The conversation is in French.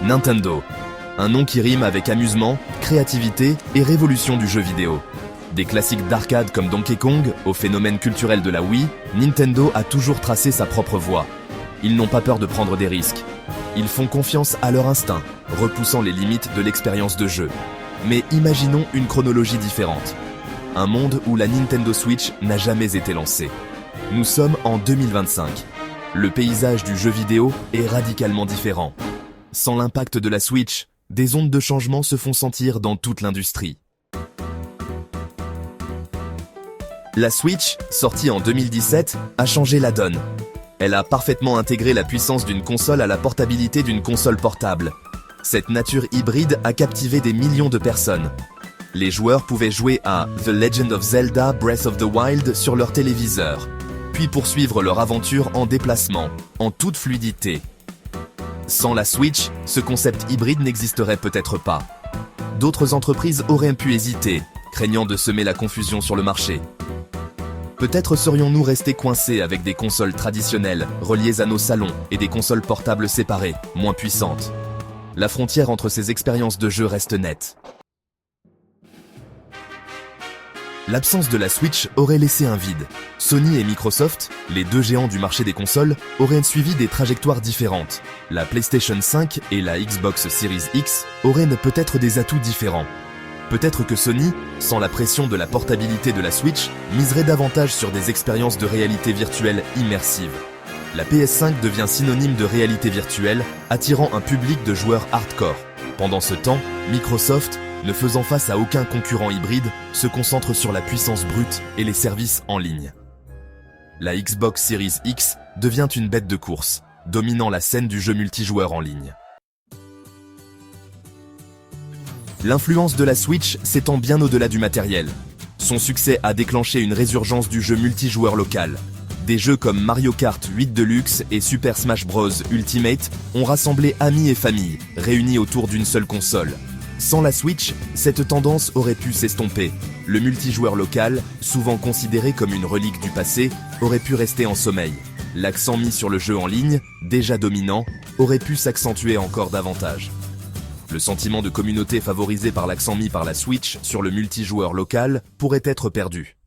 Nintendo. Un nom qui rime avec amusement, créativité et révolution du jeu vidéo. Des classiques d'arcade comme Donkey Kong au phénomène culturel de la Wii, Nintendo a toujours tracé sa propre voie. Ils n'ont pas peur de prendre des risques. Ils font confiance à leur instinct, repoussant les limites de l'expérience de jeu. Mais imaginons une chronologie différente. Un monde où la Nintendo Switch n'a jamais été lancée. Nous sommes en 2025. Le paysage du jeu vidéo est radicalement différent. Sans l'impact de la Switch, des ondes de changement se font sentir dans toute l'industrie. La Switch, sortie en 2017, a changé la donne. Elle a parfaitement intégré la puissance d'une console à la portabilité d'une console portable. Cette nature hybride a captivé des millions de personnes. Les joueurs pouvaient jouer à The Legend of Zelda Breath of the Wild sur leur téléviseur, puis poursuivre leur aventure en déplacement, en toute fluidité. Sans la Switch, ce concept hybride n'existerait peut-être pas. D'autres entreprises auraient pu hésiter, craignant de semer la confusion sur le marché. Peut-être serions-nous restés coincés avec des consoles traditionnelles, reliées à nos salons, et des consoles portables séparées, moins puissantes. La frontière entre ces expériences de jeu reste nette. L'absence de la Switch aurait laissé un vide. Sony et Microsoft, les deux géants du marché des consoles, auraient suivi des trajectoires différentes. La PlayStation 5 et la Xbox Series X auraient peut-être des atouts différents. Peut-être que Sony, sans la pression de la portabilité de la Switch, miserait davantage sur des expériences de réalité virtuelle immersive. La PS5 devient synonyme de réalité virtuelle, attirant un public de joueurs hardcore. Pendant ce temps, Microsoft, ne faisant face à aucun concurrent hybride, se concentre sur la puissance brute et les services en ligne. La Xbox Series X devient une bête de course, dominant la scène du jeu multijoueur en ligne. L'influence de la Switch s'étend bien au-delà du matériel. Son succès a déclenché une résurgence du jeu multijoueur local. Des jeux comme Mario Kart 8 Deluxe et Super Smash Bros Ultimate ont rassemblé amis et familles, réunis autour d'une seule console. Sans la Switch, cette tendance aurait pu s'estomper. Le multijoueur local, souvent considéré comme une relique du passé, aurait pu rester en sommeil. L'accent mis sur le jeu en ligne, déjà dominant, aurait pu s'accentuer encore davantage. Le sentiment de communauté favorisé par l'accent mis par la Switch sur le multijoueur local pourrait être perdu.